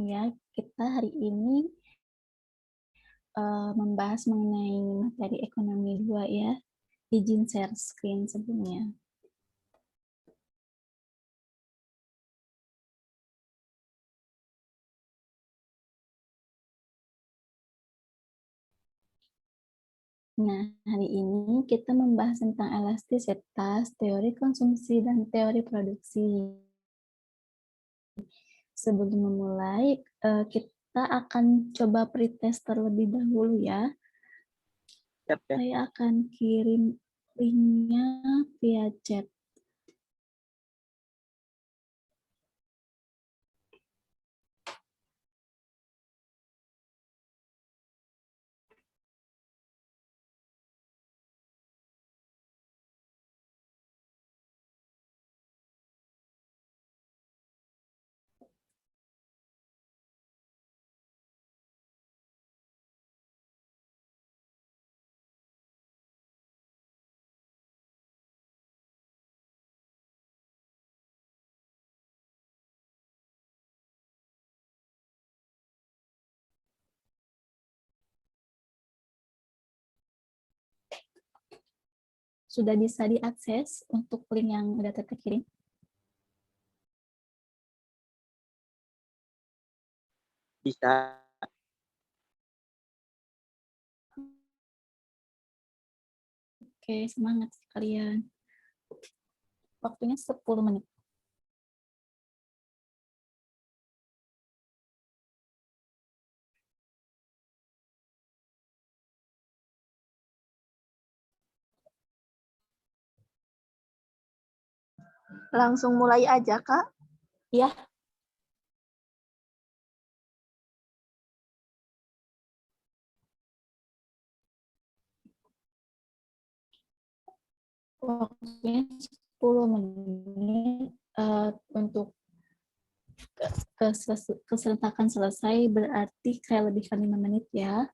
Ya, kita hari ini membahas mengenai materi ekonomi 2 ya. Izin share screen sebelumnya. Nah, hari ini kita membahas tentang elastisitas, teori konsumsi, dan teori produksi. Sebelum memulai, kita akan coba pretest terlebih dahulu ya. Saya akan kirim linknya via chat. Sudah bisa diakses untuk link yang sudah Teteh kirim? Bisa. Oke, semangat kalian. Waktunya 10 menit. Langsung mulai aja, Kak. Ya. Waktunya 10 menit untuk keserentakan selesai berarti kayak lebihkan 5 menit ya.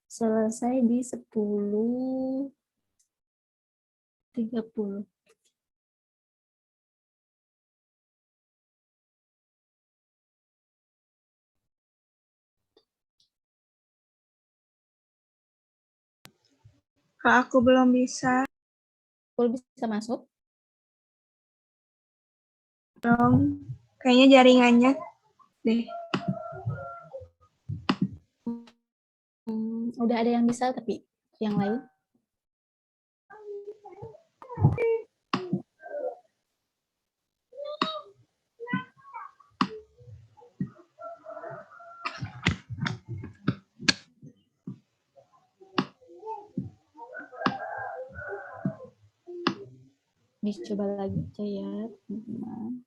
Selesai di 10.30. Kak, aku belum bisa. Belum bisa masuk? Belum. Kayaknya jaringannya deh. Udah ada yang bisa tapi yang lain? Dicoba lagi aja ya, teman-teman.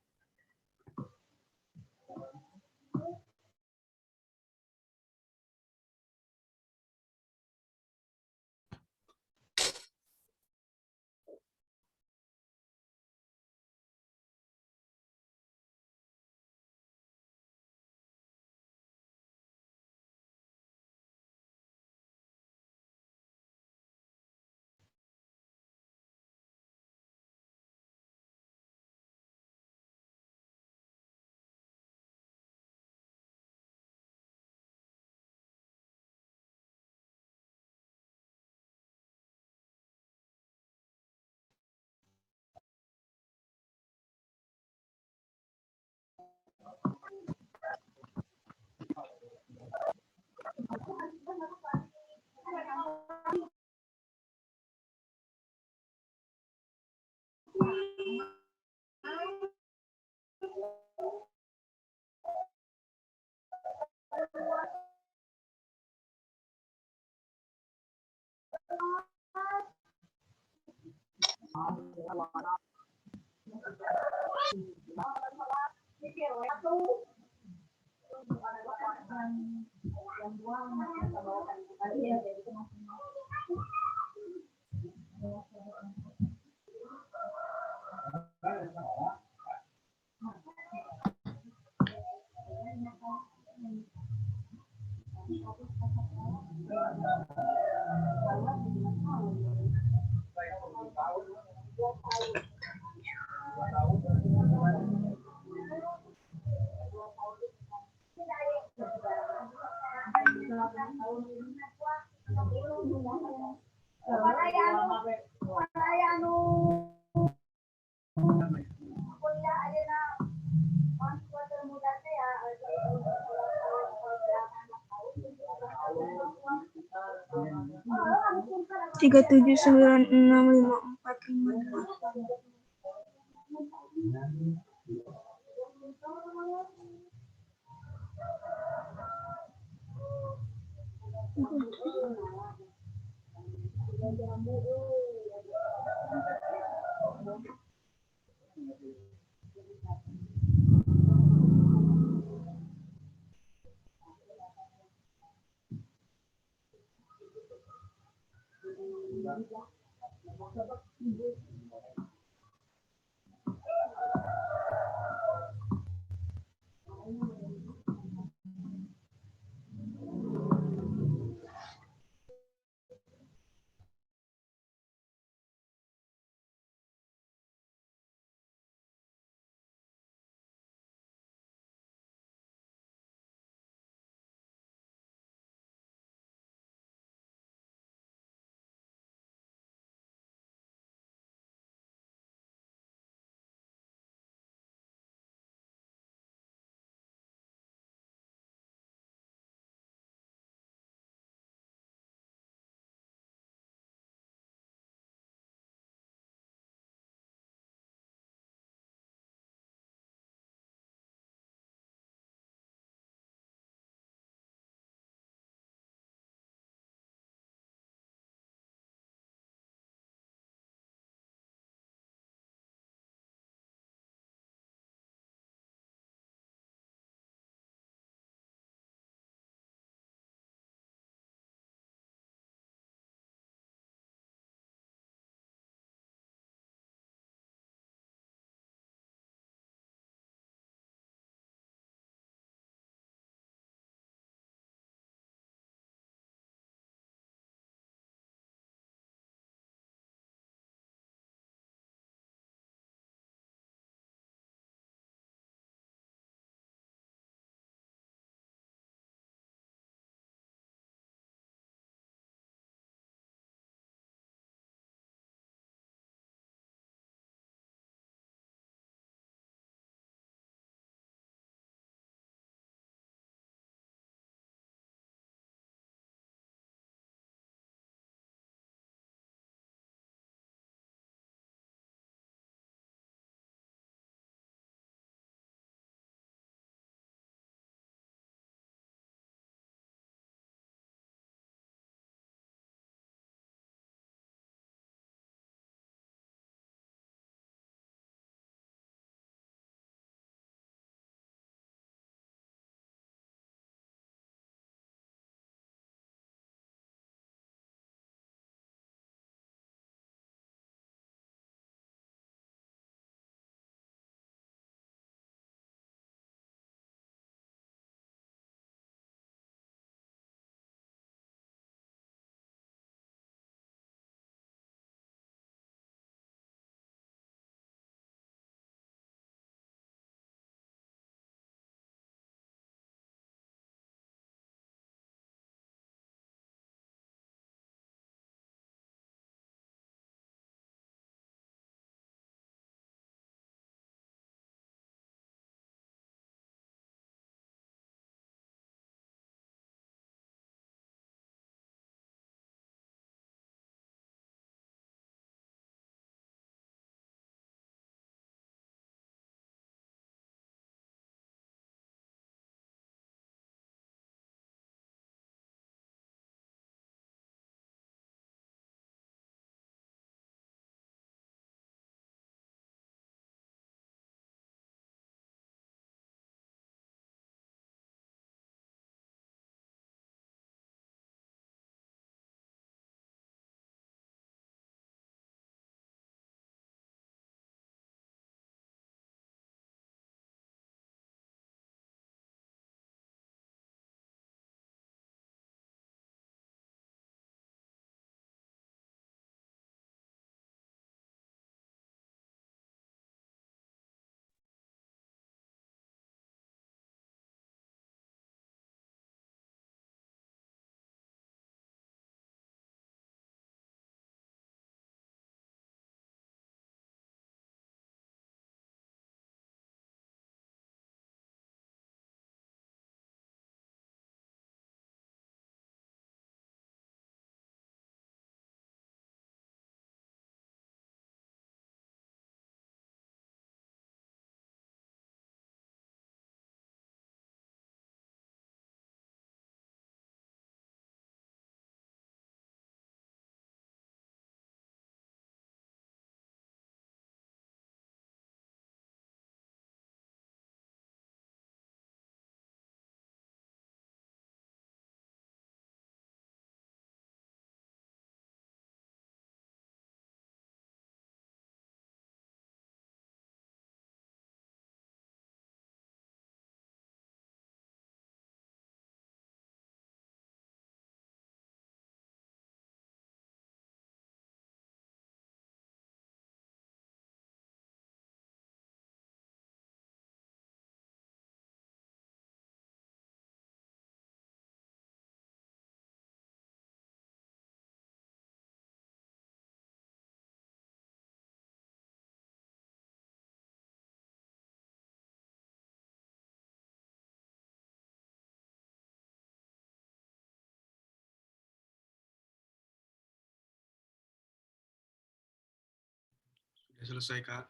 selesai, Kak.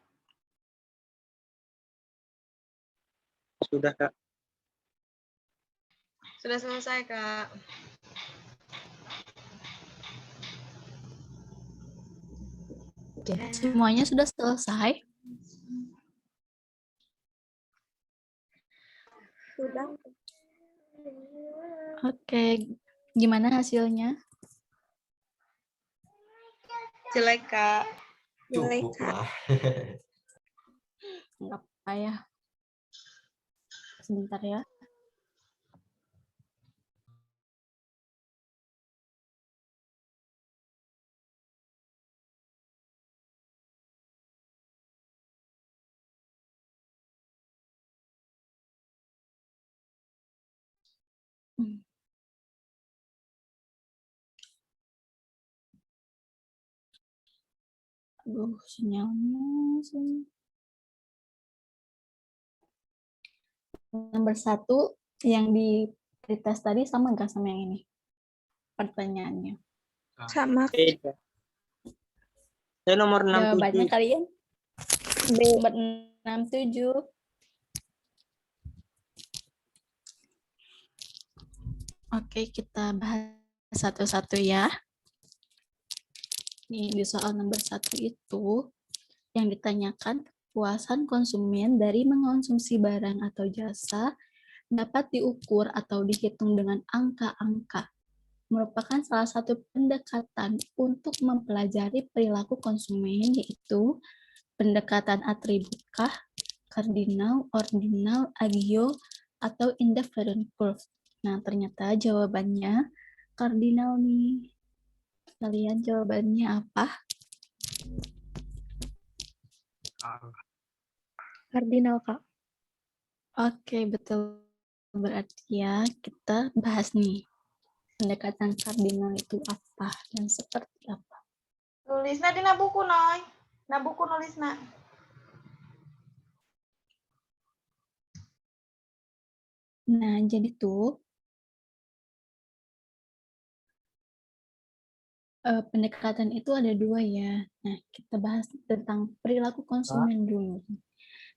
Sudah, Kak. Sudah selesai, Kak. Semuanya sudah selesai? Sudah. Oke, gimana hasilnya? Jelek, Kak. Jelek, Cukup Kak. lah. Enggak apa ya. Sebentar ya. Aduh, sinyalnya. Nomor 1 yang di tes tadi sama nggak sama yang ini? Pertanyaannya. Sama. Beda. Saya nomor Jawabannya 67. kalian? Nomor 67. Oke, kita bahas satu-satu ya. Nih, di soal nomor 1 itu, yang ditanyakan kepuasan konsumen dari mengonsumsi barang atau jasa dapat diukur atau dihitung dengan angka-angka. Merupakan salah satu pendekatan untuk mempelajari perilaku konsumen, yaitu pendekatan atributkah, kardinal, ordinal, agio, atau indifferent curve. Nah, ternyata jawabannya kardinal nih. Kalian jawabannya apa? Kardinal, Kak. Oke, betul. Berarti ya, kita bahas nih. Pendekatan kardinal itu apa dan seperti apa? Nulisna dina buku, Noy. Na buku nulisna. Nah, jadi tuh pendekatan itu ada 2 ya. Nah, kita bahas tentang perilaku konsumen dulu.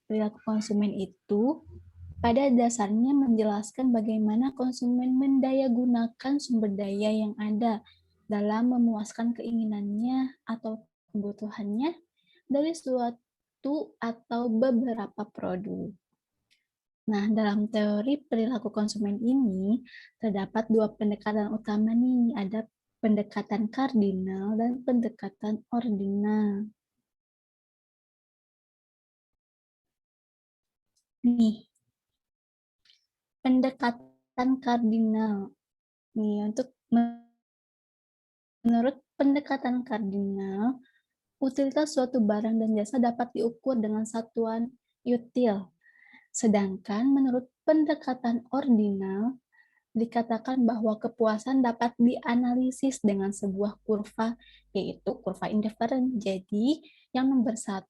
Perilaku konsumen itu pada dasarnya menjelaskan bagaimana konsumen mendayagunakan sumber daya yang ada dalam memuaskan keinginannya atau kebutuhannya dari suatu atau beberapa produk. Nah, dalam teori perilaku konsumen ini terdapat 2 pendekatan utama nih, ada pendekatan kardinal dan pendekatan ordinal. Nih, pendekatan kardinal. Nih, menurut pendekatan kardinal, utilitas suatu barang dan jasa dapat diukur dengan satuan util. Sedangkan menurut pendekatan ordinal, dikatakan bahwa kepuasan dapat dianalisis dengan sebuah kurva, yaitu kurva indifferent. Jadi, yang nomor 1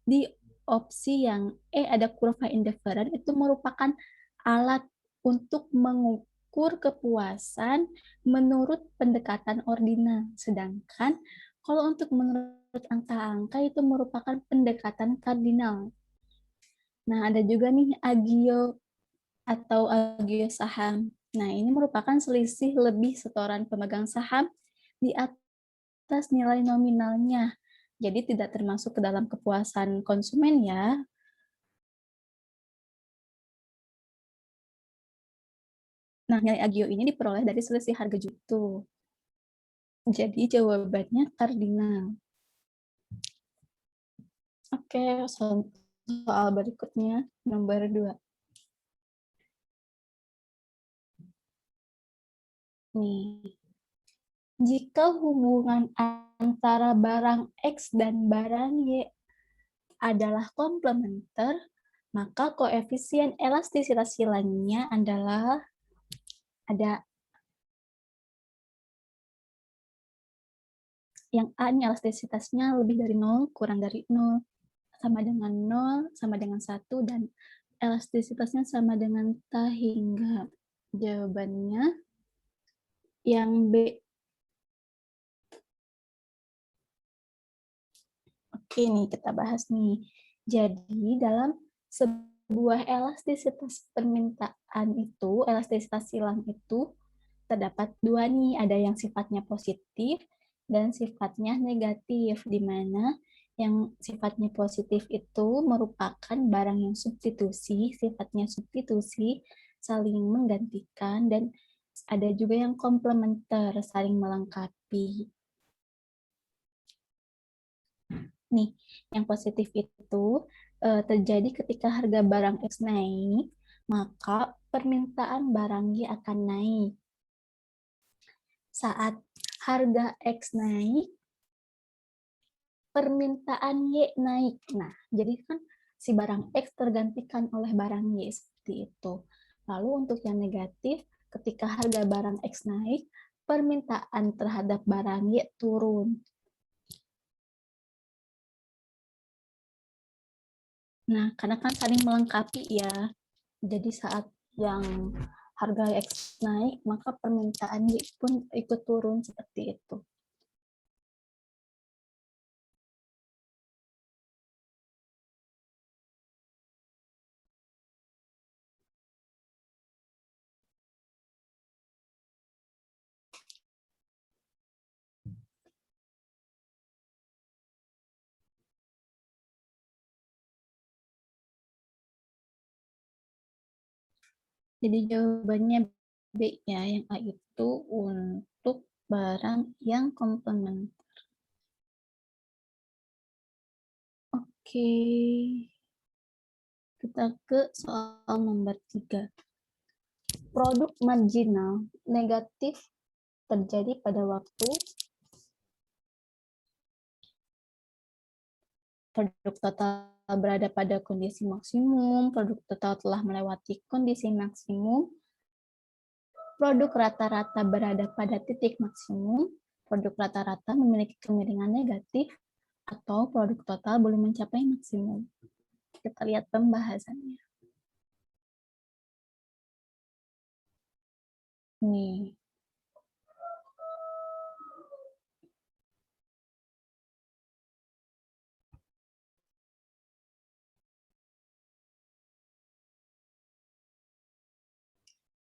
di opsi yang ada kurva indifferent itu merupakan alat untuk mengukur kepuasan menurut pendekatan ordinal. Sedangkan kalau untuk menurut angka-angka itu merupakan pendekatan kardinal. Nah, ada juga nih agio atau agio saham. Nah, ini merupakan selisih lebih setoran pemegang saham di atas nilai nominalnya. Jadi tidak termasuk ke dalam kepuasan konsumen ya. Nah, nilai agio ini diperoleh dari selisih harga jutu. Jadi jawabannya kardinal. Oke, soal berikutnya nomor 2. Nih, jika hubungan antara barang X dan barang Y adalah komplementer, maka koefisien elastisitas silanya adalah ada yang A ini elastisitasnya lebih dari 0, kurang dari 0, sama dengan 0, sama dengan 1, dan elastisitasnya sama dengan ta hingga. Jawabannya yang B. Oke nih, kita bahas nih. Jadi dalam sebuah elastisitas permintaan itu, elastisitas silang itu terdapat dua nih, ada yang sifatnya positif dan sifatnya negatif, di mana yang sifatnya positif itu merupakan barang yang substitusi, sifatnya substitusi, saling menggantikan, dan ada juga yang komplementer, saling melengkapi. Nih, yang positif itu terjadi ketika harga barang X naik, maka permintaan barang Y akan naik. Saat harga X naik, permintaan Y naik. Nah, jadi kan si barang X tergantikan oleh barang Y seperti itu. Lalu untuk yang negatif, ketika harga barang X naik, permintaan terhadap barang Y turun. Nah, karena kan saling melengkapi ya. Jadi saat yang harga X naik, maka permintaan Y pun ikut turun seperti itu. Jadi jawabannya B ya, yang A itu untuk barang yang komplementer. Oke, kita ke soal nomor 3. Produk marginal negatif terjadi pada waktu produk total berada pada kondisi maksimum, produk total telah melewati kondisi maksimum, produk rata-rata berada pada titik maksimum, produk rata-rata memiliki kemiringan negatif, atau produk total belum mencapai maksimum. Kita lihat pembahasannya. Nih.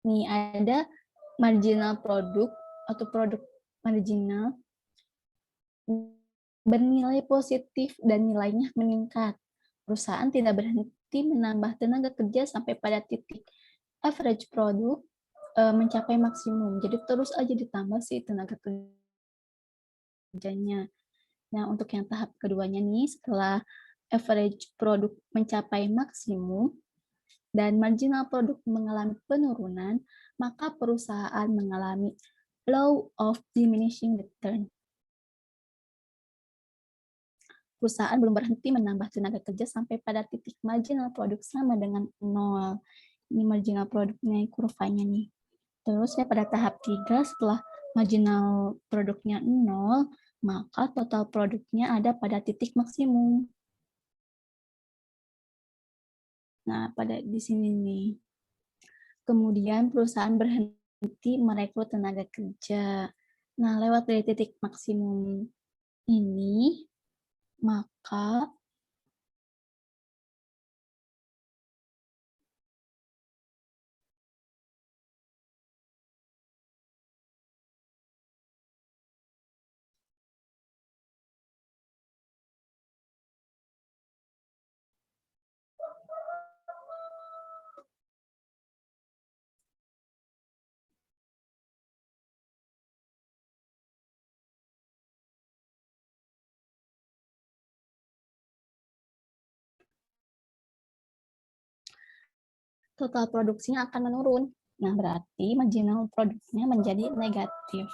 Nih ada marginal produk atau produk marginal bernilai positif dan nilainya meningkat. Perusahaan tidak berhenti menambah tenaga kerja sampai pada titik average produk mencapai maksimum. Jadi terus aja ditambah sih tenaga kerjanya. Nah, untuk yang tahap keduanya nih, setelah average produk mencapai maksimum dan marginal produk mengalami penurunan, maka perusahaan mengalami law of diminishing return. Perusahaan belum berhenti menambah tenaga kerja sampai pada titik marginal produk sama dengan 0. Ini marginal produknya, kurvanya nih. Terus ya pada tahap 3, setelah marginal produknya 0, maka total produknya ada pada titik maksimum. Nah, pada di sini nih. Kemudian perusahaan berhenti merekrut tenaga kerja. Nah, lewat dari titik maksimum ini, maka total produksinya akan menurun. Nah, berarti marginal produknya menjadi negatif.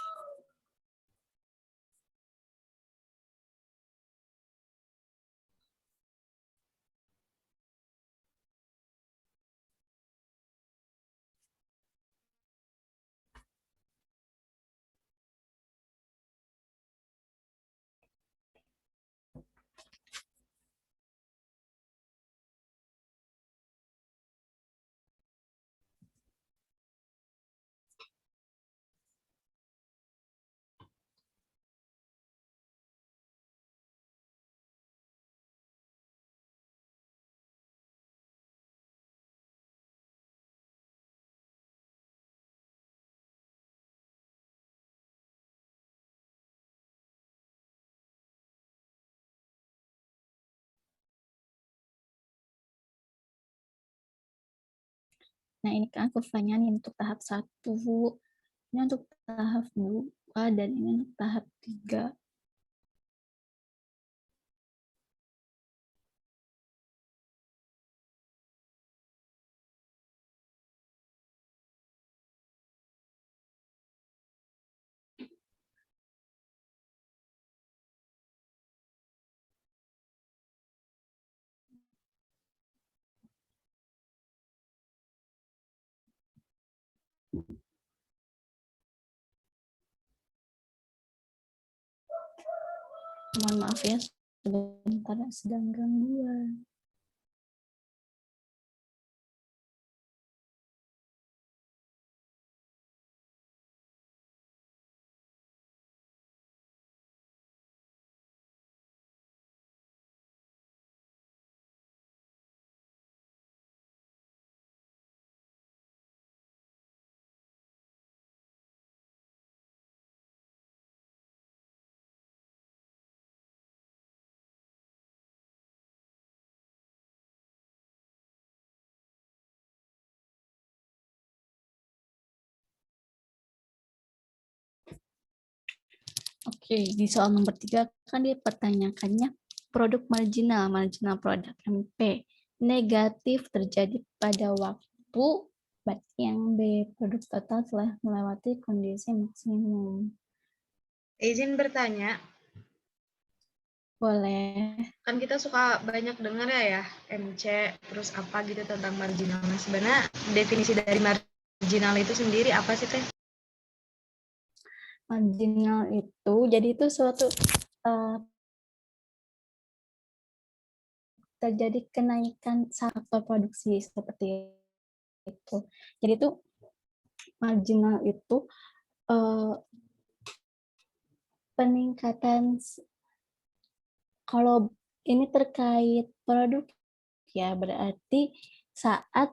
Nah, ini kan kurvanya nih untuk tahap 1, ini untuk tahap 2, dan ini untuk tahap 3. Mohon maaf ya, sebentar sedang gangguan. Oke, di soal nomor 3 kan dipertanyakannya produk marginal produk MP negatif terjadi pada waktu, berarti yang B, produk total telah melewati kondisi maksimum. Izin bertanya, Boleh. kan kita suka banyak dengar ya MC, terus apa gitu tentang marginal. Nah, sebenarnya definisi dari marginal itu sendiri apa sih, Teh? Marginal itu, jadi itu suatu terjadi kenaikan faktor produksi seperti itu. Jadi itu marginal itu peningkatan, kalau ini terkait produk ya, berarti saat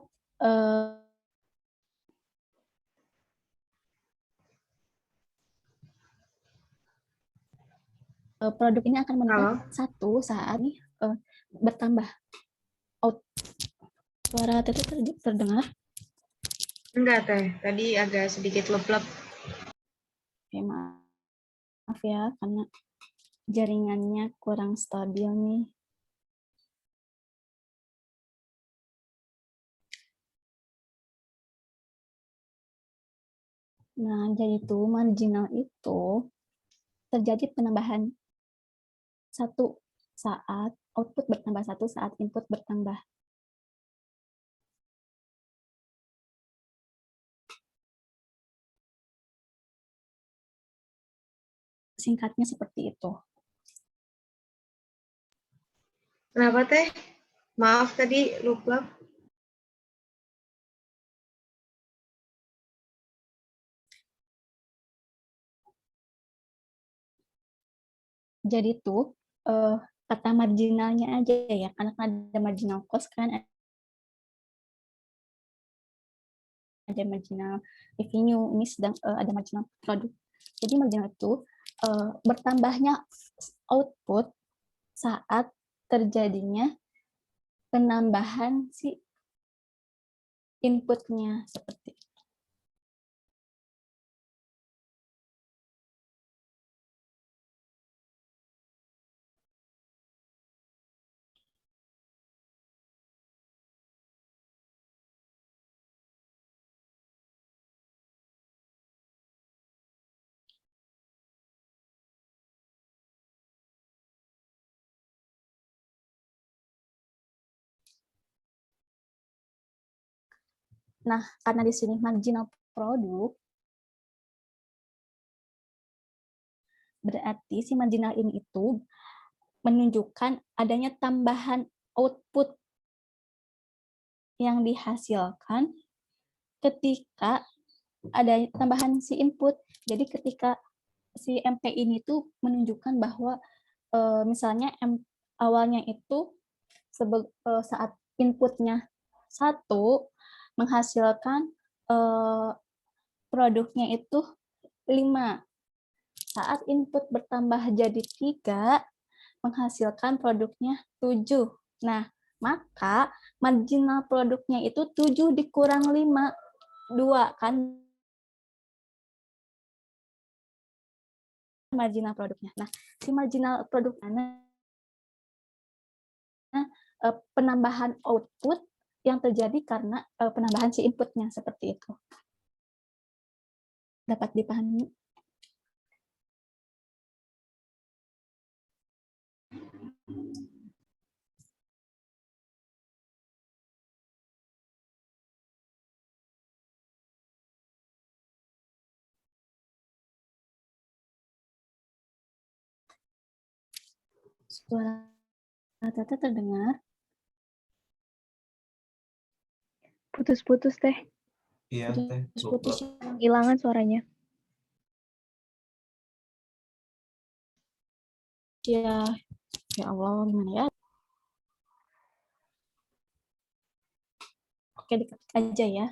produk ini akan meningkat satu saat ini bertambah. Suara Tete terdengar? Enggak, Teh. Tadi agak sedikit lep-lep. Oke, maaf ya, karena jaringannya kurang stabil nih. Nah, jadi itu marginal itu terjadi penambahan satu saat output bertambah, satu saat input bertambah. Singkatnya seperti itu. Kenapa, Teh? Maaf tadi lupa. Jadi tuh kata marginalnya aja ya, karena ada marginal cost kan, ada marginal revenue, ini sedang ada marginal produk. Jadi marginal itu bertambahnya output saat terjadinya penambahan si inputnya seperti itu. Nah, karena di sini marginal produk, berarti si marginal ini itu menunjukkan adanya tambahan output yang dihasilkan ketika ada tambahan si input. Jadi ketika si MP ini tuh menunjukkan bahwa misalnya awalnya itu saat inputnya 1 menghasilkan produknya itu 5. Saat input bertambah jadi 3 menghasilkan produknya 7. Nah, Maka marginal produknya itu 7 dikurang 5, 2 kan marginal produknya. Nah, si marginal produknya penambahan output yang terjadi karena penambahan si inputnya seperti itu. Dapat dipahami? Suara Tata terdengar? Putus-putus teh. Iya, teh. Putus. Hilangan suaranya. Ya, ya Allah, gimana ya? Oke, diketik aja ya.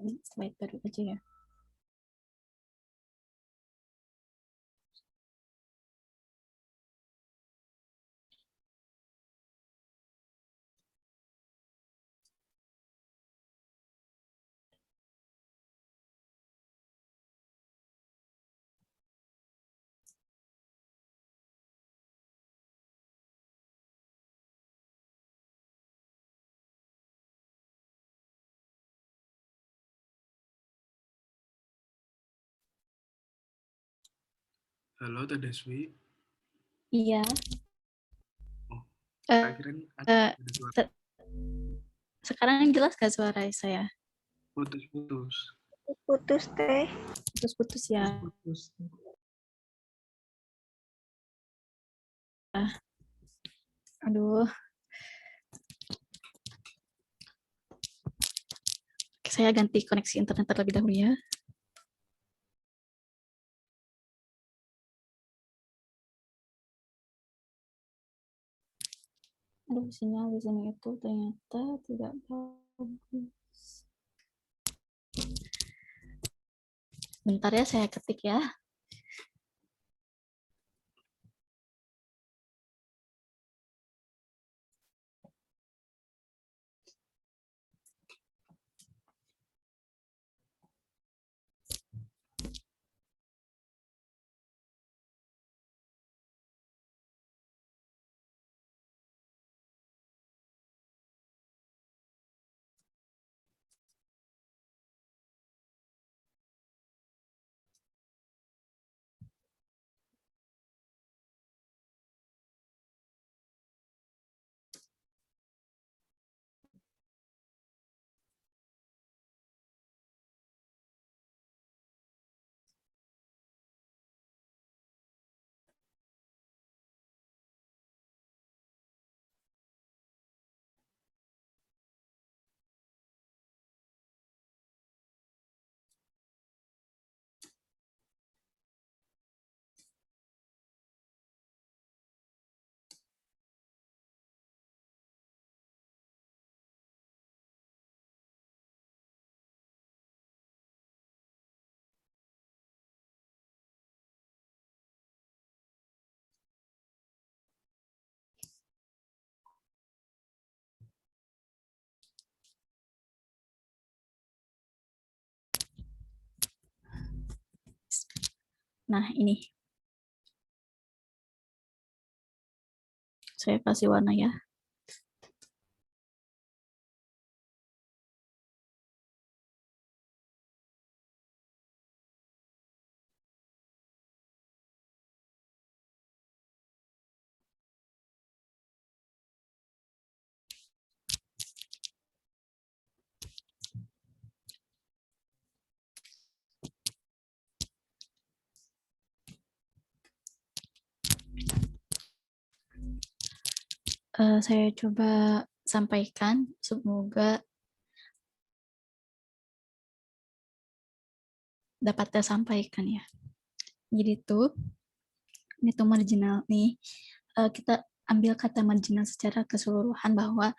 Ini slide baru aja ya. Halo, Teh Deswi. Iya. Oh, Eh, akhirnya eh, ada suara te- sekarang jelas gak suara saya? putus-putus. Putus teh. Putus-putus ya. Putus. Aduh. Saya ganti koneksi internet terlebih dahulu ya. Aduh, sinyal di sini itu ternyata tidak bagus. Bentar ya, saya ketik ya. Nah, ini. Saya kasih warna ya. Saya coba sampaikan, semoga dapat tersampaikan ya. Jadi ini tuh marginal nih. Kita ambil kata marginal secara keseluruhan bahwa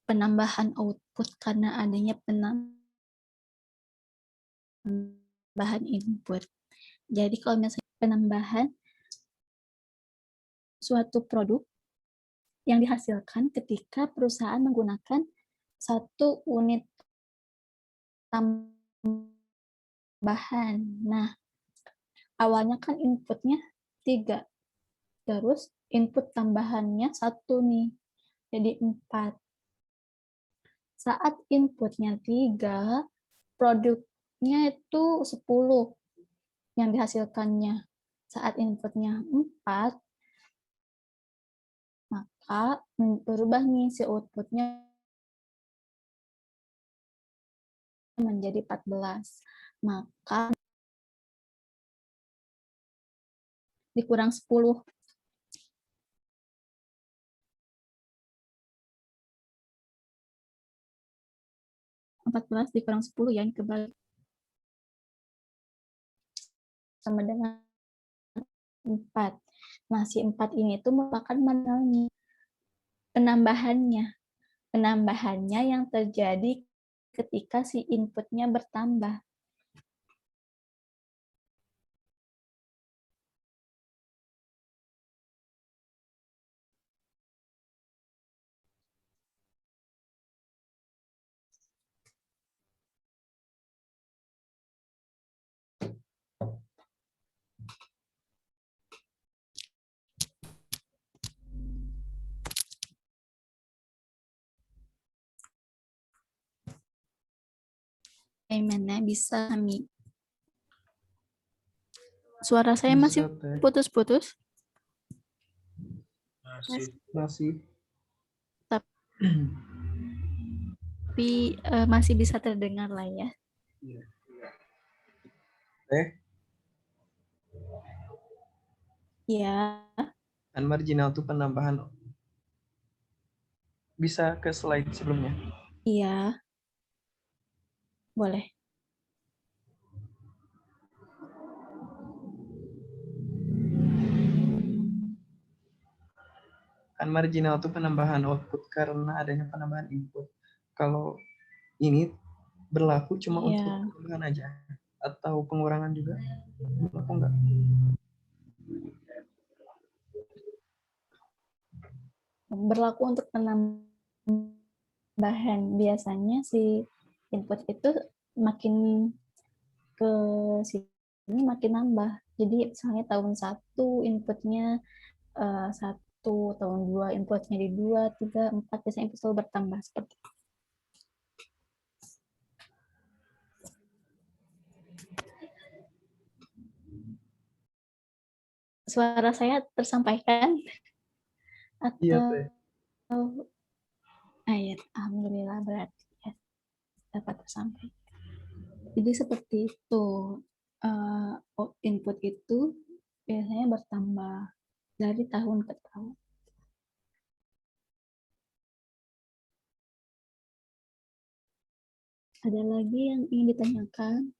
penambahan output karena adanya penambahan input. Jadi kalau misalnya penambahan suatu produk yang dihasilkan ketika perusahaan menggunakan satu unit tambahan. Nah, awalnya kan inputnya 3, terus input tambahannya 1 nih, jadi 4. Saat inputnya 3, produknya itu 10 yang dihasilkannya. Saat inputnya 4, maka berubah nih si outputnya menjadi 14. Maka dikurang 10. 14 dikurang 10 yang kebalik sama dengan 4. Nah, si 4 ini tuh merupakan penambahannya. Penambahannya yang terjadi ketika si inputnya bertambah. Gimana bisa kami? Suara saya masih putus-putus? Masih. Tapi masih bisa terdengar lah ya. Ya. Kan marginal itu penambahan. Bisa ke slide sebelumnya? Iya. Boleh. Kan marginal itu penambahan output karena adanya penambahan input. Kalau ini berlaku cuma untuk penambahan aja atau pengurangan juga? Berlaku enggak? Berlaku untuk penambahan. Biasanya si input itu makin ke sini makin nambah. Jadi misalnya tahun 1 inputnya 1, tahun 2 inputnya di 2, 3, 4, biasanya input selalu bertambah seperti itu. Suara saya tersampaikan? Atau Iya, Teh. Ayat, alhamdulillah berarti ya, dapat tersampaikan. Jadi seperti itu, input itu biasanya bertambah dari tahun ke tahun. Ada lagi yang ingin ditanyakan?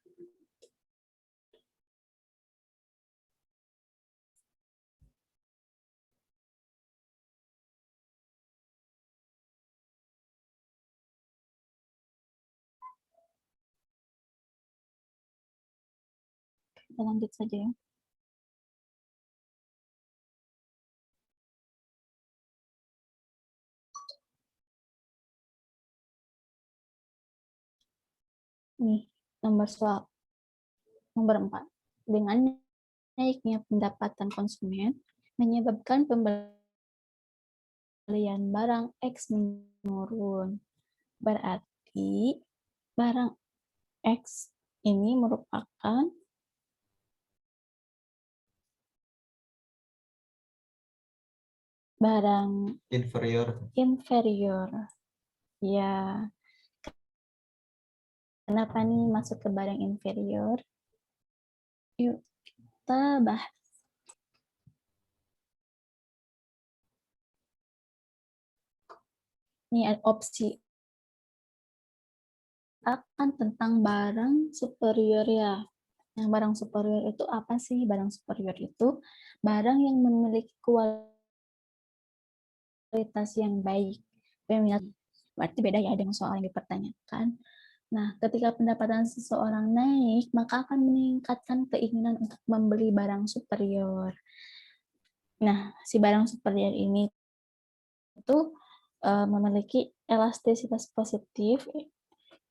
Kita lanjut saja ya. Nih, nomor 4. Dengan naiknya pendapatan konsumen menyebabkan pembelian barang X menurun. Berarti barang X ini merupakan barang inferior. Ya, kenapa nih masuk ke barang inferior? Yuk, kita bahas. Ini ada opsi akan tentang barang superior ya. Yang barang superior itu apa sih? Barang superior itu barang yang memiliki kualitas yang baik. Berarti beda ya dengan soal yang dipertanyakan. Nah, ketika pendapatan seseorang naik, maka akan meningkatkan keinginan untuk membeli barang superior. Nah, si barang superior ini itu memiliki elastisitas positif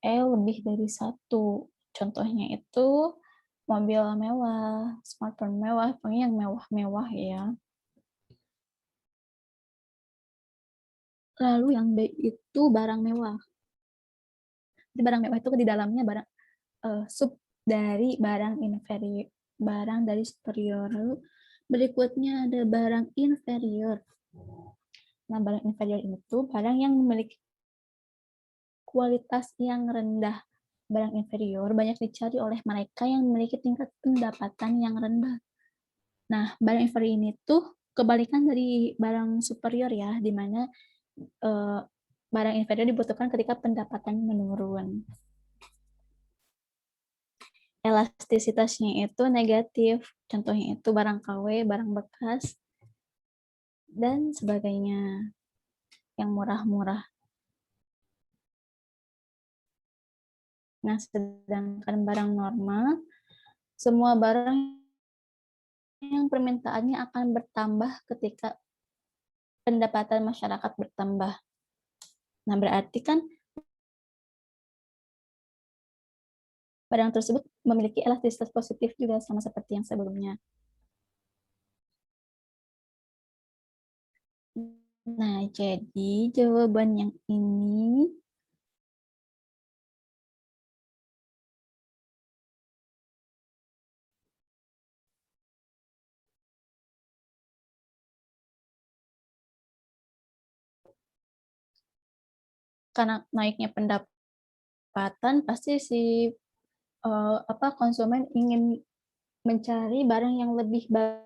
lebih dari satu. Contohnya itu mobil mewah, smartphone mewah, pokoknya yang mewah-mewah ya. Lalu yang B itu barang mewah. Jadi barang mewah itu di dalamnya barang sub dari barang inferior, barang dari superior. Lalu berikutnya ada barang inferior. Nah, barang inferior itu barang yang memiliki kualitas yang rendah. Barang inferior banyak dicari oleh mereka yang memiliki tingkat pendapatan yang rendah. Nah, barang inferior ini tuh kebalikan dari barang superior ya, di mana barang inferior dibutuhkan ketika pendapatan menurun. Elastisitasnya itu negatif. Contohnya itu barang KW, barang bekas, dan sebagainya yang murah-murah. Nah, sedangkan barang normal, semua barang yang permintaannya akan bertambah ketika pendapatan masyarakat bertambah. Nah, berarti kan barang tersebut memiliki elastisitas positif juga sama seperti yang sebelumnya. Nah, jadi jawaban yang ini karena naiknya pendapatan pasti si konsumen ingin mencari barang yang lebih bagus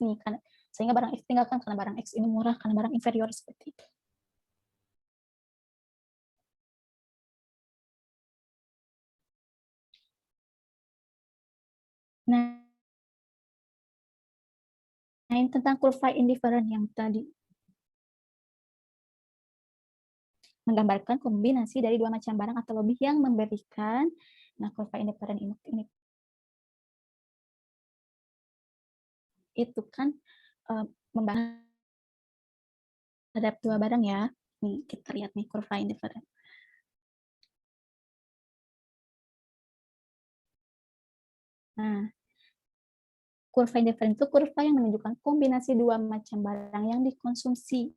nih kan, sehingga barang X tinggalkan karena barang X ini murah, karena barang inferior seperti itu. Nah, ini tentang kurva indifferent yang tadi menggambarkan kombinasi dari dua macam barang atau lebih yang memberikan. Nah, kurva indifferent ini itu kan membahas terhadap dua barang ya. Nih, kita lihat nih kurva indifferent. Nah, kurva indifferent itu kurva yang menunjukkan kombinasi dua macam barang yang dikonsumsi.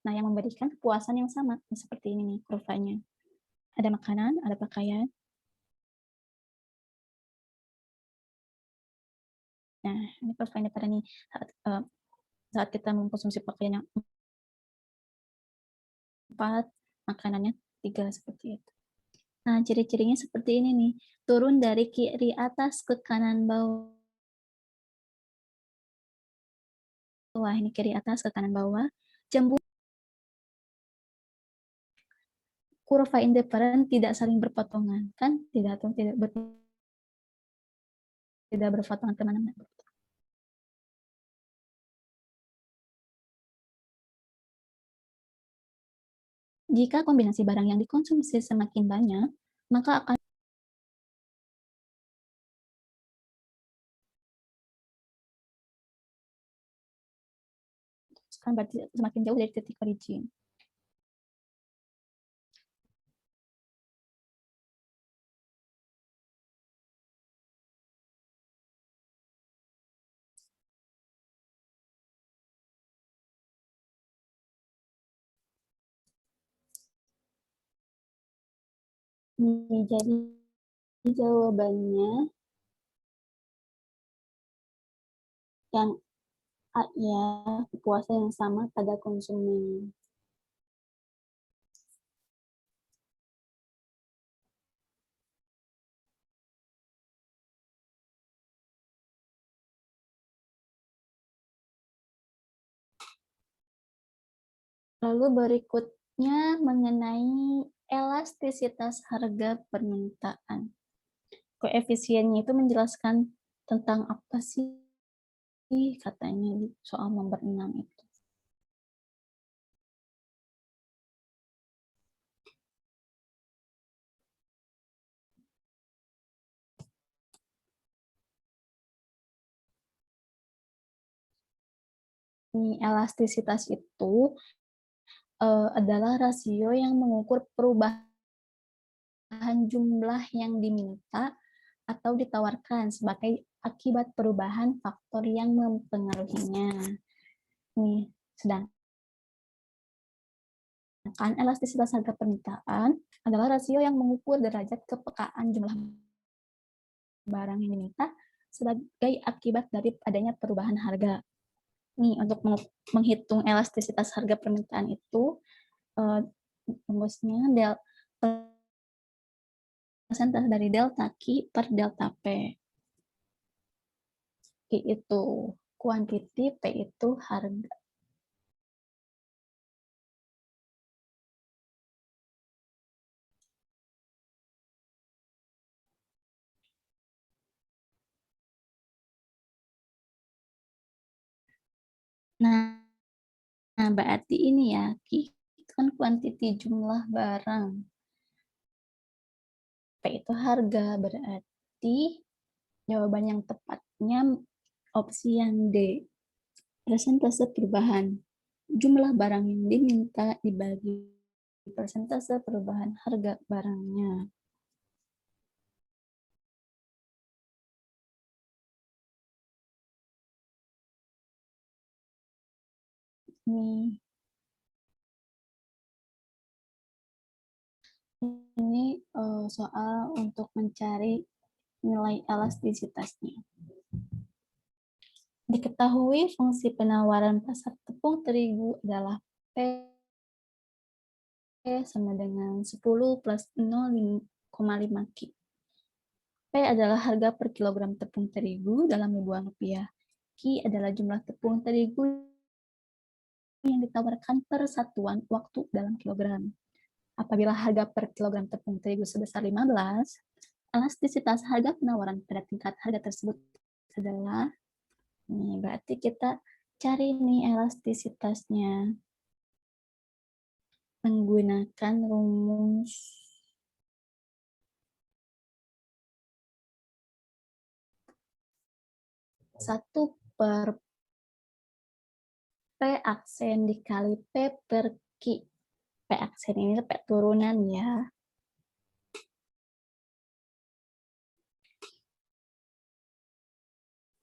Nah, yang memberikan kepuasan yang sama. Seperti ini nih kurvanya. Ada makanan, ada pakaian. Nah, ini kurva indifferent nih. Saat kita mengkonsumsi pakaian yang 4, makanannya 3, seperti itu. Nah, ciri-cirinya seperti ini nih. Turun dari kiri atas ke kanan bawah. Ini kiri atas ke kanan bawah. Cembung. Kurva indifferent tidak saling berpotongan. Kan? Tidak berpotongan kemana-mana. Jika kombinasi barang yang dikonsumsi semakin banyak, maka akan berarti semakin jauh dari titik origin. Jadi jawabannya yang A ya, puasa yang sama pada konsumen. Lalu berikutnya mengenai elastisitas harga permintaan. Koefisiennya itu menjelaskan tentang apa sih katanya di soal nomor 6 itu. Elastisitas itu adalah rasio yang mengukur perubahan jumlah yang diminta atau ditawarkan sebagai akibat perubahan faktor yang mempengaruhinya. Sedangkan elastisitas harga permintaan adalah rasio yang mengukur derajat kepekaan jumlah barang yang diminta sebagai akibat dari adanya perubahan harga. Untuk menghitung elastisitas harga permintaan itu, rumusnya persentase dari delta Q per delta P. Q itu quantity, P itu harga. Nah, berarti ini ya, Q itu kan quantity jumlah barang. P itu harga, berarti jawaban yang tepatnya opsi yang D. Persentase perubahan jumlah barang yang diminta dibagi persentase perubahan harga barangnya. Ini soal untuk mencari nilai elastisitasnya. Diketahui fungsi penawaran pasar tepung terigu adalah P sama dengan 10 plus 0,5 Q. P adalah harga per kilogram tepung terigu dalam ribuan rupiah. Q adalah jumlah tepung terigu yang ditawarkan per satuan waktu dalam kilogram. Apabila harga per kilogram tepung terigu sebesar 15, elastisitas harga penawaran pada tingkat harga tersebut adalah, berarti kita cari nih elastisitasnya menggunakan rumus satu per P aksen dikali P per Q. P aksen ini P turunan ya.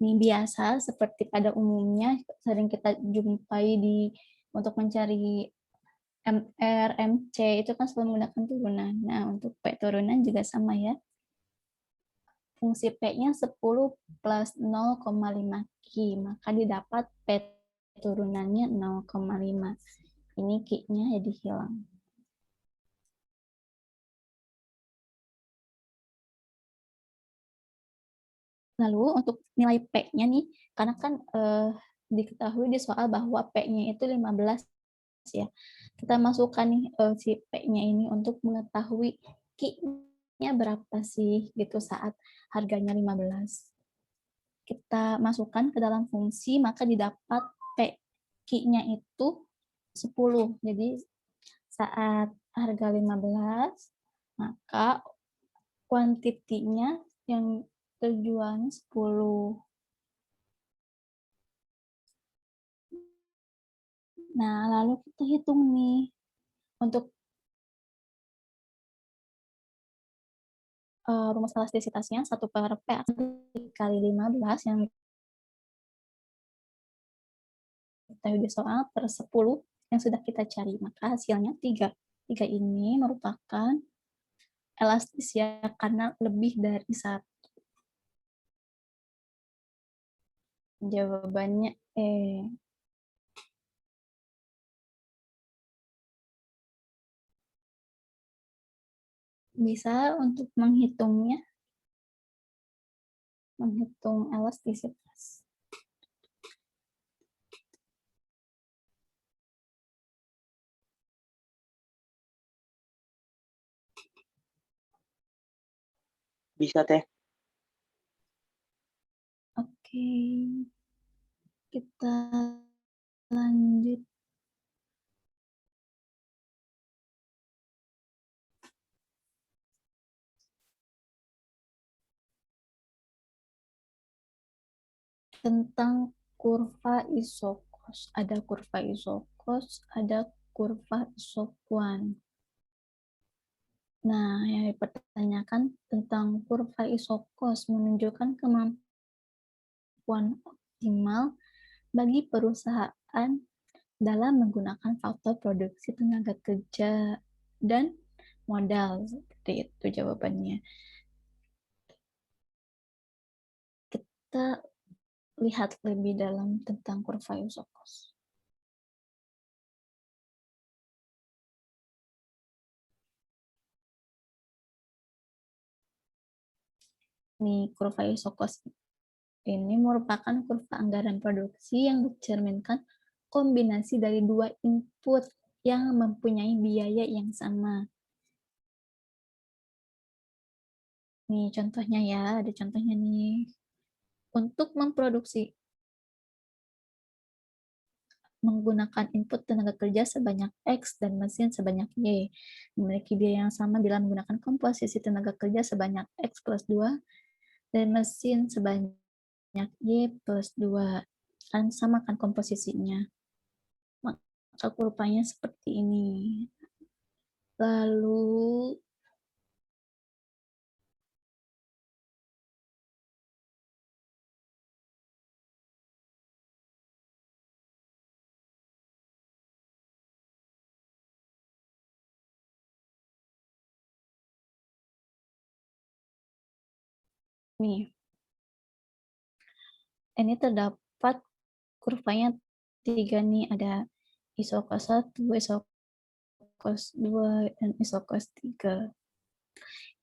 Ini biasa seperti pada umumnya sering kita jumpai untuk mencari MR, MC itu kan selalu menggunakan turunan. Nah, untuk P turunan juga sama ya. Fungsi P-nya 10 plus 0,5 Q, maka didapat P turunannya 0,5. Ini Q-nya jadi hilang. Lalu untuk nilai P-nya nih, karena kan diketahui di soal bahwa P-nya itu 15 ya. Kita masukkan nih si P-nya ini untuk mengetahui Q-nya berapa sih gitu saat harganya 15. Kita masukkan ke dalam fungsi, maka didapat Q-nya itu 10. Jadi saat harga 15, maka kuantitinya yang terjualnya 10. Nah, lalu kita hitung nih untuk rumus elastisitasnya 1 per P kali 15 yang kita udah soal per 10 yang sudah kita cari. Maka hasilnya 3. 3 ini merupakan elastis ya, karena lebih dari satu. Jawabannya E. Bisa untuk menghitungnya, menghitung elastisitas. Bisa, Teh. Oke, kita lanjut. Tentang kurva isokos. Ada kurva isokos, ada kurva isokuan. Nah, yang dipertanyakan tentang kurva isokos menunjukkan kemampuan optimal bagi perusahaan dalam menggunakan faktor produksi tenaga kerja dan modal. Seperti itu jawabannya. Kita lihat lebih dalam tentang kurva isokos. Nih, kurva isokos ini merupakan kurva anggaran produksi yang mencerminkan kombinasi dari dua input yang mempunyai biaya yang sama. Nih contohnya ya, ada contohnya nih. Untuk memproduksi menggunakan input tenaga kerja sebanyak X dan mesin sebanyak Y. Memiliki biaya yang sama bila menggunakan komposisi tenaga kerja sebanyak X plus 2 dan mesin sebanyak Y plus 2. Kan samakan komposisinya. Maka kurvanya seperti ini. Lalu nih, ini terdapat kurvanya 3 nih, ada isokos 1, isokos 2, dan isokos 3.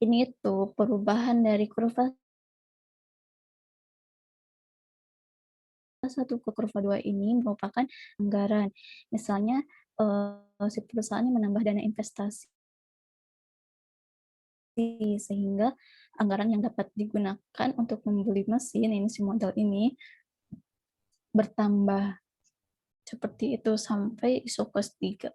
Ini itu perubahan dari kurva 1 ke kurva 2 ini merupakan anggaran. Misalnya si perusahaan menambah dana investasi sehingga anggaran yang dapat digunakan untuk membeli mesin ini si modal ini bertambah seperti itu sampai isokos 3.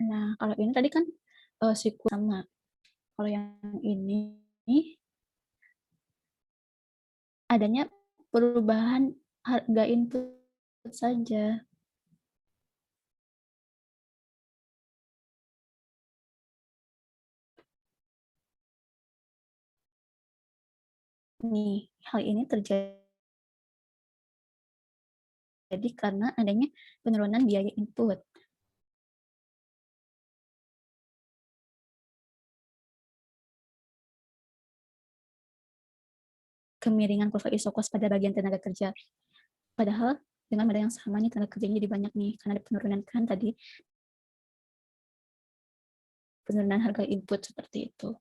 Nah, kalau ini tadi kan siku sama. Kalau yang ini adanya perubahan harga input saja. Nih, hal ini terjadi karena adanya penurunan biaya input. Kemiringan kurva isokos pada bagian tenaga kerja. Padahal dengan modal yang sama nih tenaga kerjanya jadi banyak nih karena ada penurunan kan tadi penurunan harga input seperti itu.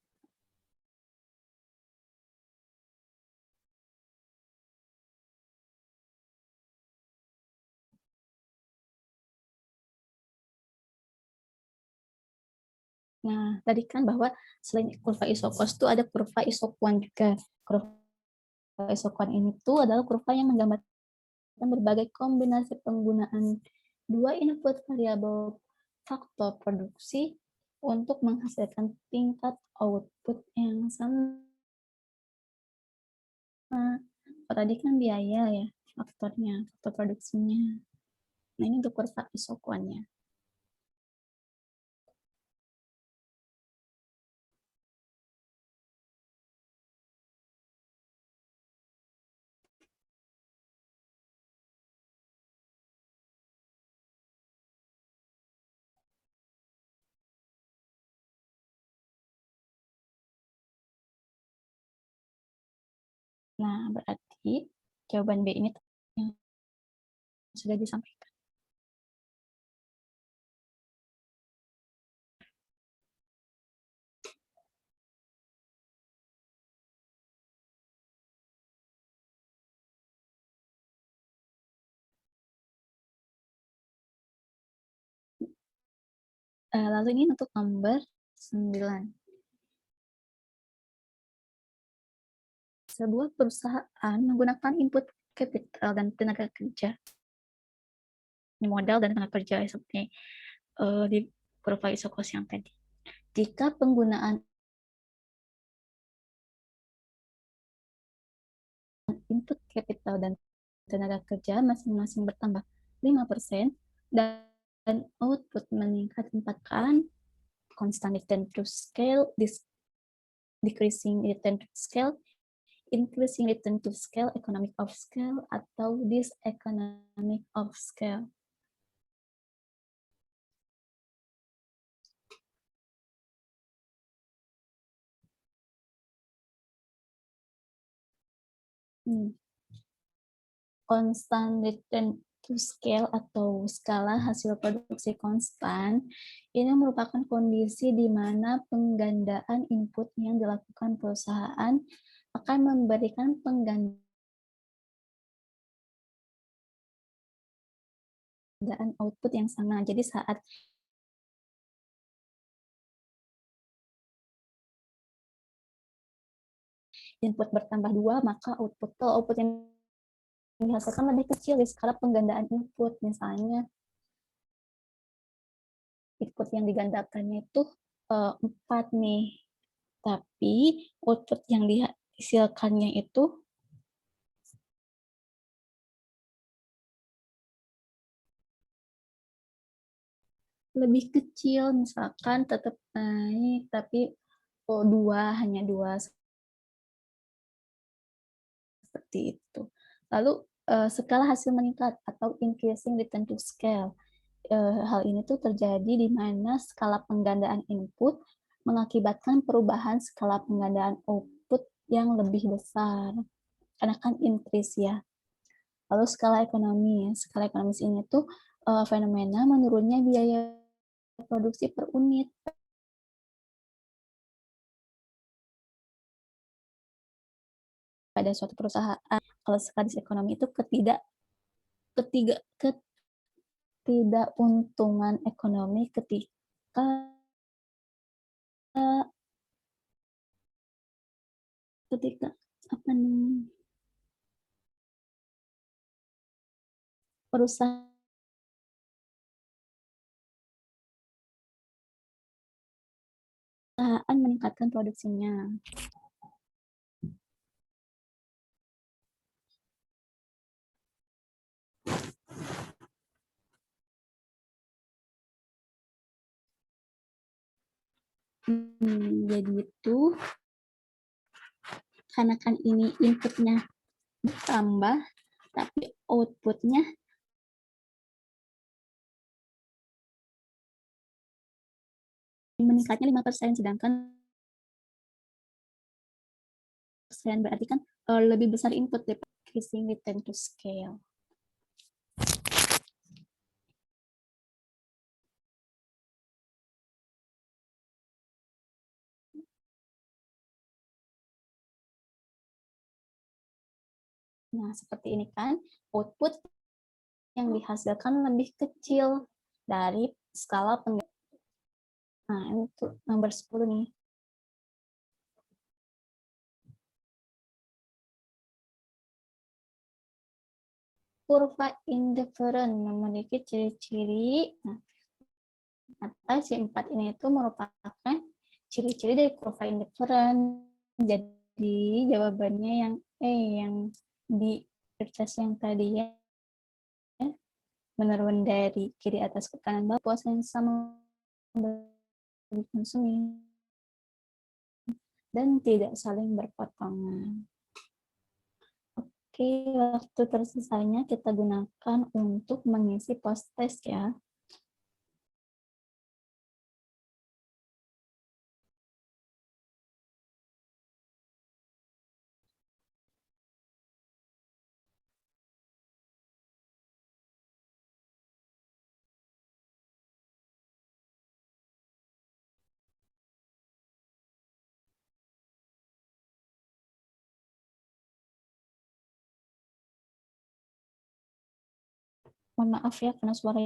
Nah, tadi kan bahwa selain kurva isokos itu ada kurva isokuan juga. Kurva isokuan ini tuh adalah kurva yang menggambarkan berbagai kombinasi penggunaan dua input variabel faktor produksi untuk menghasilkan tingkat output yang sama. Oh, tadi kan biaya ya faktornya, faktor produksinya. Nah, ini untuk kurva isokuannya. Nah, berarti jawaban B ini yang sudah disampaikan. Lalu ini untuk nomor 9. Sebuah perusahaan menggunakan input kapital dan tenaga kerja, modal dan tenaga kerja seperti di kurva isokos yang tadi. Jika penggunaan input kapital dan tenaga kerja masing-masing bertambah 5% dan output meningkat 4 kan, constant return to scale, decreasing return to scale, increasing return to scale, economic of scale, atau diseconomic of scale. Constant return to scale atau skala hasil produksi konstan ini merupakan kondisi di mana penggandaan input yang dilakukan perusahaan akan memberikan penggandaan output yang sama. Jadi saat input bertambah 2, maka output yang dihasilkan lebih kecil di skala penggandaan input. Misalnya input yang digandakannya itu 4 nih, tapi output yang dihasilkannya itu lebih kecil, misalkan tetap naik tapi hanya 2 seperti itu. Lalu skala hasil meningkat atau increasing return to scale. Hal ini tuh terjadi di mana skala penggandaan input mengakibatkan perubahan skala penggandaan output yang lebih besar. Karena kan increase ya. Lalu skala ekonomis. Skala ekonomis ini tuh fenomena menurunnya biaya produksi per unit pada suatu perusahaan. Kalau skala ekonomi itu ketidakuntungan ekonomi ketika apa nih, perusahaan meningkatkan produksinya. Jadi itu karena kan ini inputnya bertambah tapi outputnya meningkatnya 5%, sedangkan berarti kan lebih besar input daripada increasing return to scale. Nah, seperti ini kan, output yang dihasilkan lebih kecil dari skala penggandaan. Nah, itu nomor 10 nih. Kurva indifferent memiliki ciri-ciri. Atau C4 ini itu merupakan ciri-ciri dari kurva indifferent. Jadi jawabannya yang E, yang di kertas yang tadi ya, menurun dari kiri atas ke kanan bawah, puasa yang sama konsumsi dan tidak saling berpotongan. Oke, waktu tersisanya kita gunakan untuk mengisi post test ya. Mohon maaf ya karena suara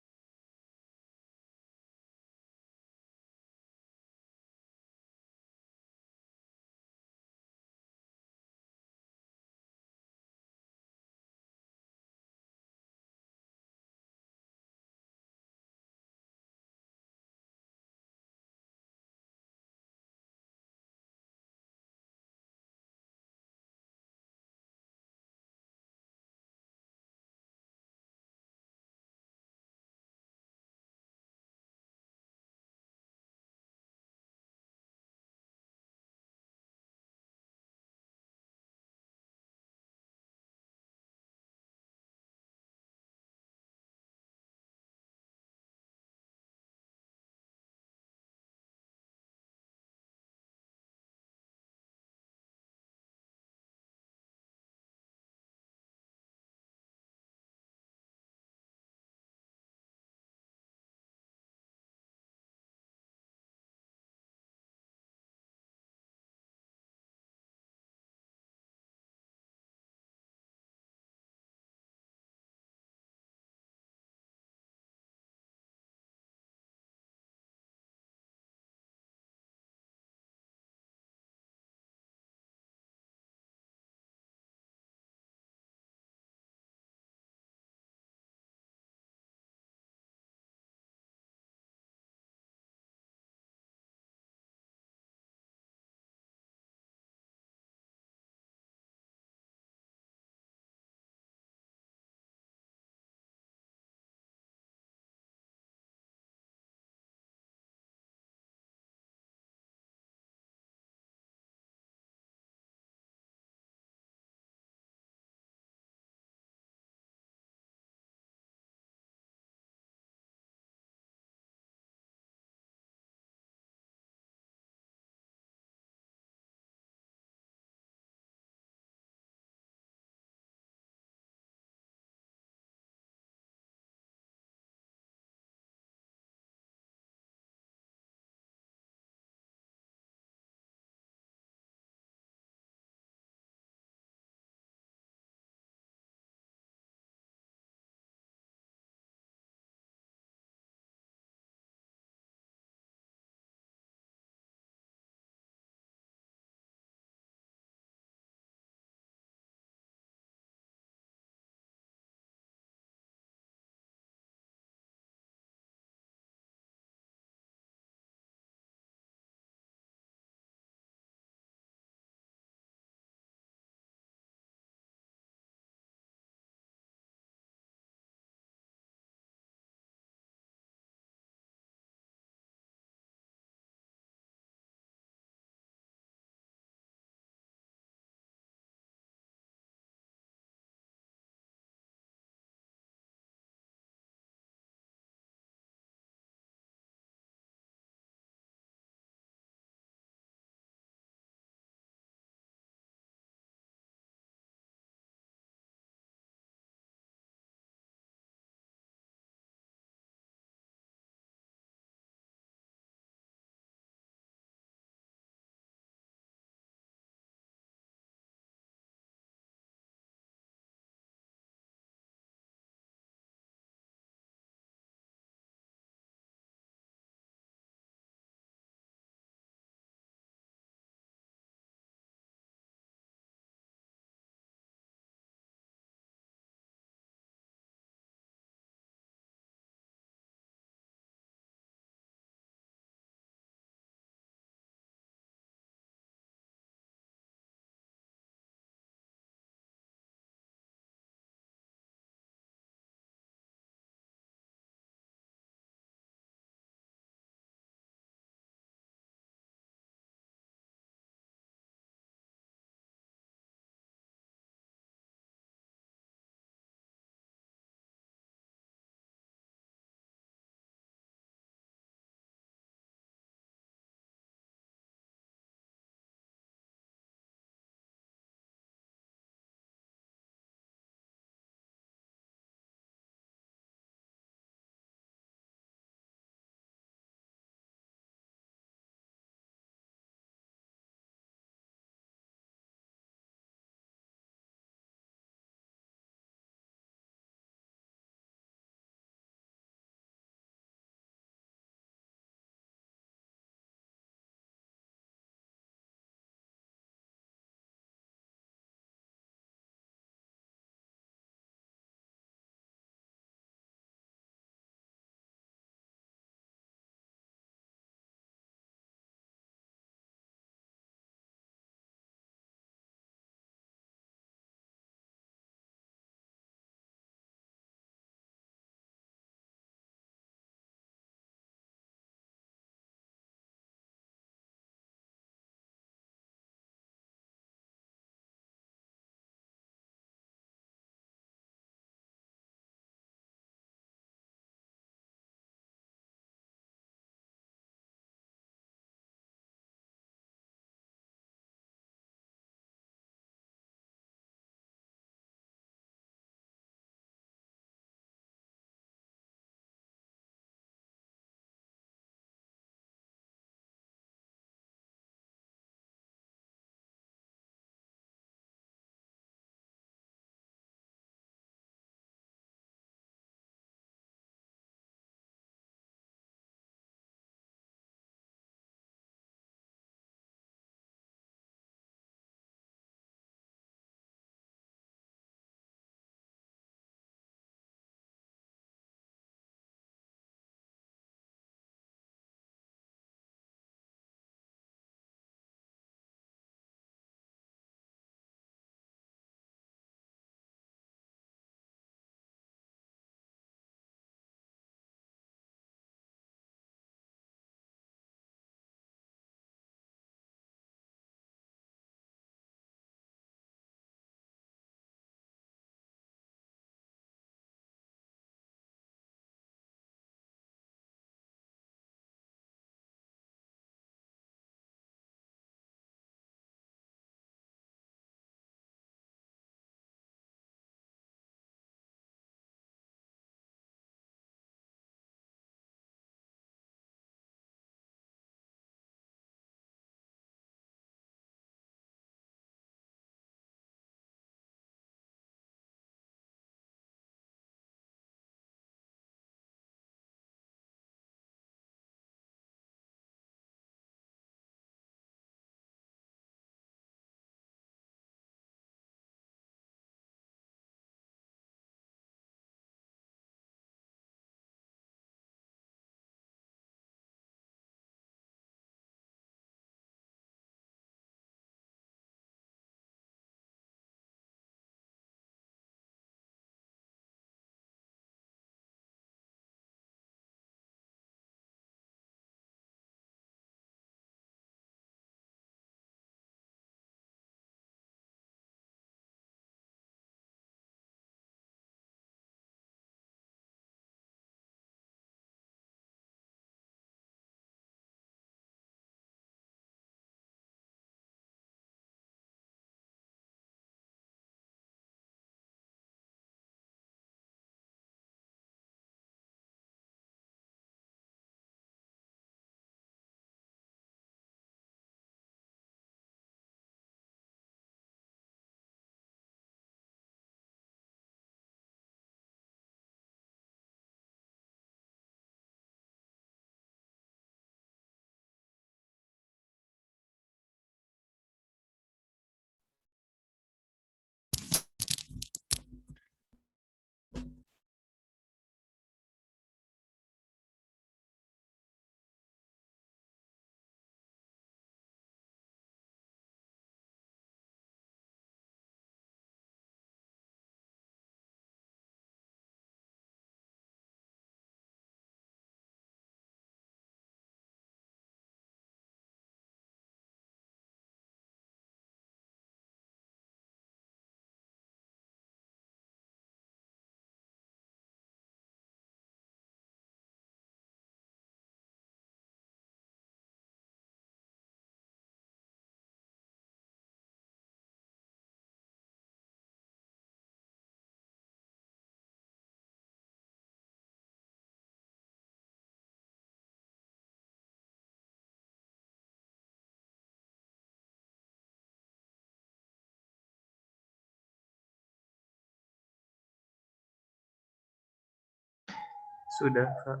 Sudah, Kak.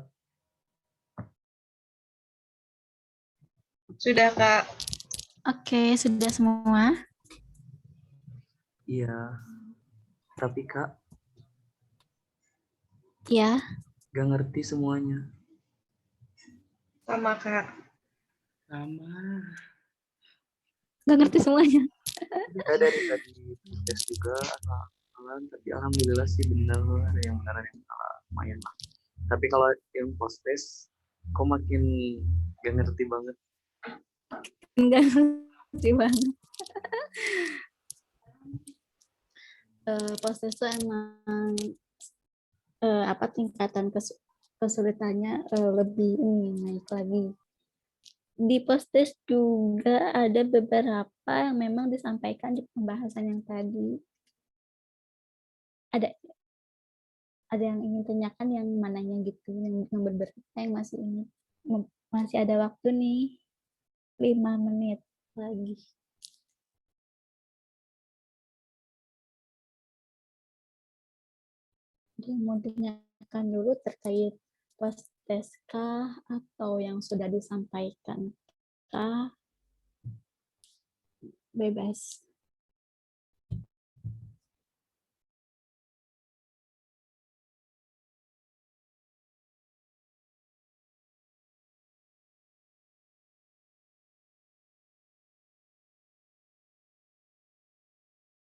Sudah, Kak. Oke, sudah semua. Iya. Tapi Kak, Ya, gak ngerti semuanya. Sama, Kak. Sama. nggak ngerti semuanya. Ya dari tadi tes juga salah, tapi alhamdulillah sih benar, ada yang benar ada yang salah, lumayan lah. Tapi kalau yang post test, kok makin gak ngerti banget. Nggak ngerti banget. Post test itu emang apa tingkatan kesulitannya lebih naik lagi. Di post test juga ada beberapa yang memang disampaikan di pembahasan yang tadi. Ada yang ingin tanyakan yang mananya gitu, yang beberapa yang masih ingin, masih ada waktu nih 5 menit lagi. Jadi mau ditanyakan dulu terkait post test kah atau yang sudah disampaikan kah? Bebas.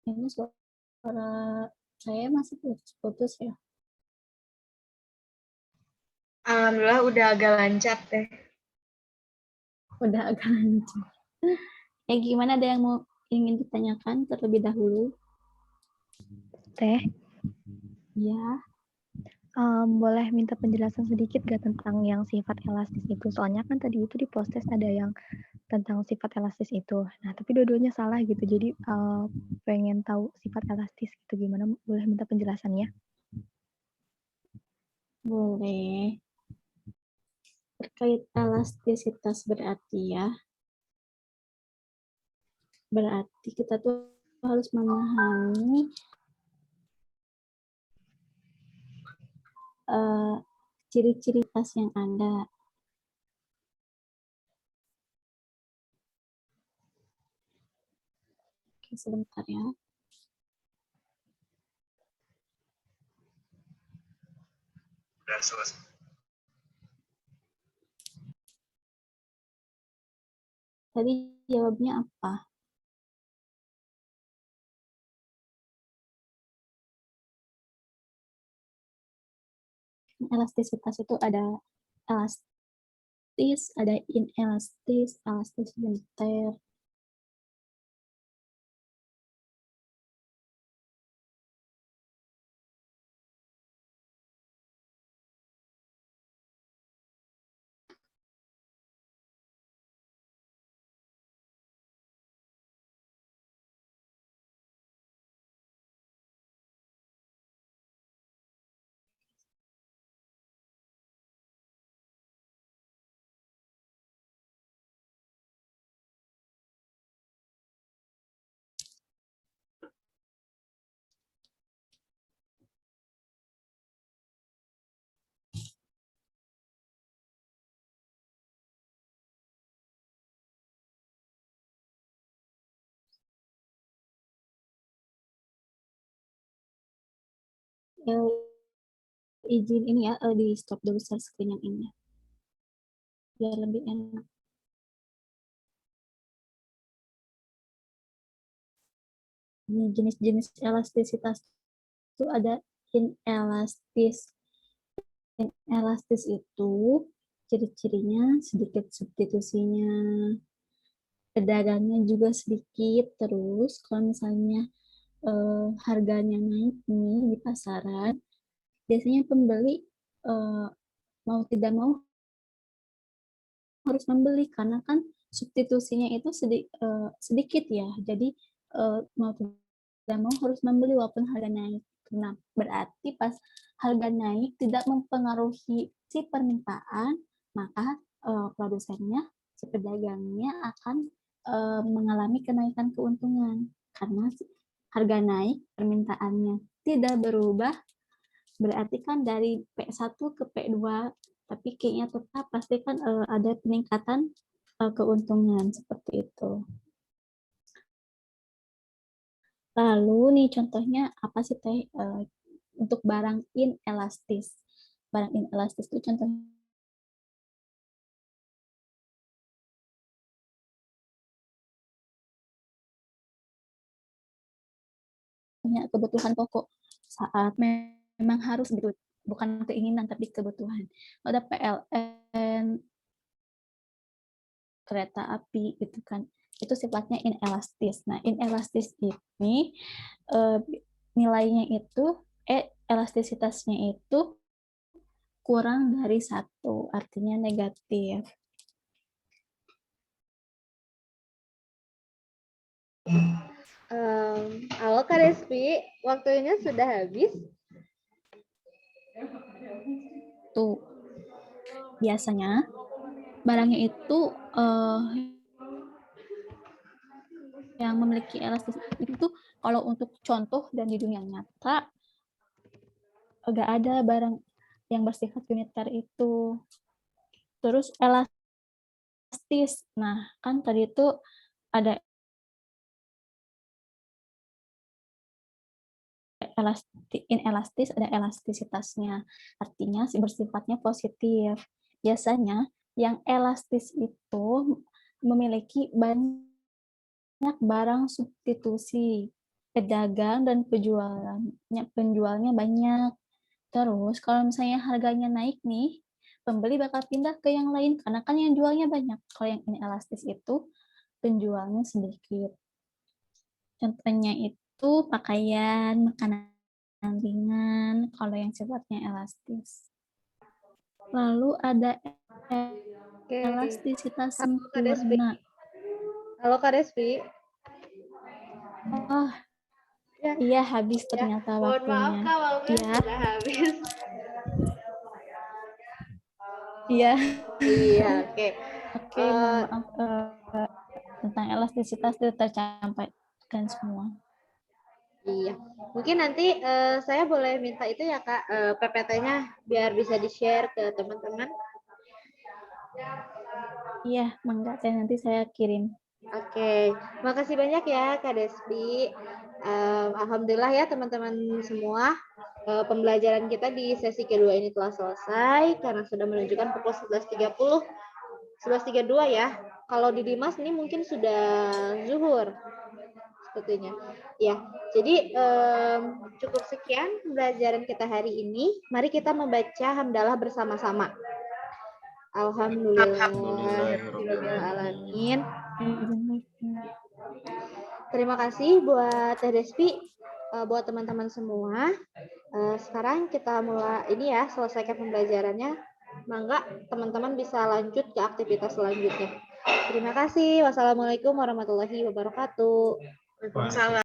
Ini suara saya masih putus-putus ya. Alhamdulillah udah agak lancar, Teh. Udah agak lancar. Ya gimana, ada yang mau ingin ditanyakan terlebih dahulu? Teh, Ya, boleh minta penjelasan sedikit gak tentang yang sifat elastis itu? Soalnya kan tadi itu di post test ada yang tentang sifat elastis itu. Nah, tapi dua-duanya salah gitu. Jadi pengen tahu sifat elastis itu gimana? Boleh minta penjelasannya? boleh. Terkait elastisitas berarti ya. Berarti kita tuh harus memahami ciri-ciri tas yang ada. Oke, sebentar ya. Udah selesai. Tadi jawabnya apa? Elastisitas itu ada elastis, ada inelastis, elastis bentar. Izin ini ya, di stop dulu share screen yang ini. Biar lebih enak. Ini jenis-jenis elastisitas itu ada inelastis. Inelastis itu ciri-cirinya sedikit substitusinya, pedagangnya juga sedikit. Terus kalau misalnya harganya naik nih di pasaran, biasanya pembeli mau tidak mau harus membeli karena kan substitusinya itu sedikit ya. Jadi mau tidak mau harus membeli walaupun harga naik. Nah, berarti pas harga naik tidak mempengaruhi si permintaan, maka produsennya, si pedagangnya akan mengalami kenaikan keuntungan karena harga naik, permintaannya tidak berubah, Berarti kan dari P1 ke P2, tapi kayaknya tetap pasti kan ada peningkatan keuntungan seperti itu. Lalu nih contohnya apa sih Teh untuk barang inelastis? Barang inelastis itu contohnya kebutuhan pokok saat memang harus gitu, bukan keinginan tapi kebutuhan. Ada PLN, kereta api gitu kan, itu sifatnya inelastis. Nah, inelastis ini nilainya itu elastisitasnya itu kurang dari 1, artinya negatif. Halo Kak Respi, waktunya sudah habis. Tuh, biasanya barangnya itu yang memiliki elastisitas itu kalau untuk contoh dan di dunia nyata nggak ada barang yang bersifat uniter itu. Terus elastis, nah kan tadi itu ada inelastis, ada elastisitasnya, artinya bersifatnya positif. Biasanya yang elastis itu memiliki banyak barang substitusi, pedagang dan penjualnya banyak. Terus kalau misalnya harganya naik nih, pembeli bakal pindah ke yang lain karena kan yang jualnya banyak. Kalau yang inelastis itu penjualnya sedikit. Contohnya itu pakaian, makanan ringan, kalau yang sifatnya elastis. Lalu ada elastisitas sempurna. Halo Kak Respi. Oh, ya. Iya habis ternyata Mohon waktunya. maaf Kak, waktunya Ya. sudah habis. Iya. Iya, oke. Oke, mohon maaf tentang elastisitas itu tercampaikan semua. Iya, mungkin nanti saya boleh minta itu ya Kak, PPT-nya biar bisa di-share ke teman-teman. Iya, mangga Teh, nanti saya kirim. Oke, makasih banyak ya Kak Despi. Alhamdulillah ya teman-teman semua, pembelajaran kita di sesi kedua ini telah selesai karena sudah menunjukkan pukul 11.30, 11.32 ya. Kalau di Dimas ini mungkin sudah zuhur sepertinya. Ya, jadi cukup sekian pembelajaran kita hari ini. Mari kita membaca hamdalah bersama-sama. Alhamdulillahirobbilalamin. Terima kasih buat Teh Despi, buat teman-teman semua. Sekarang kita mulai ini ya, selesaikan pembelajarannya. Mangga teman-teman bisa lanjut ke aktivitas selanjutnya. Terima kasih. Wassalamualaikum warahmatullahi wabarakatuh. Waalaikumsalam.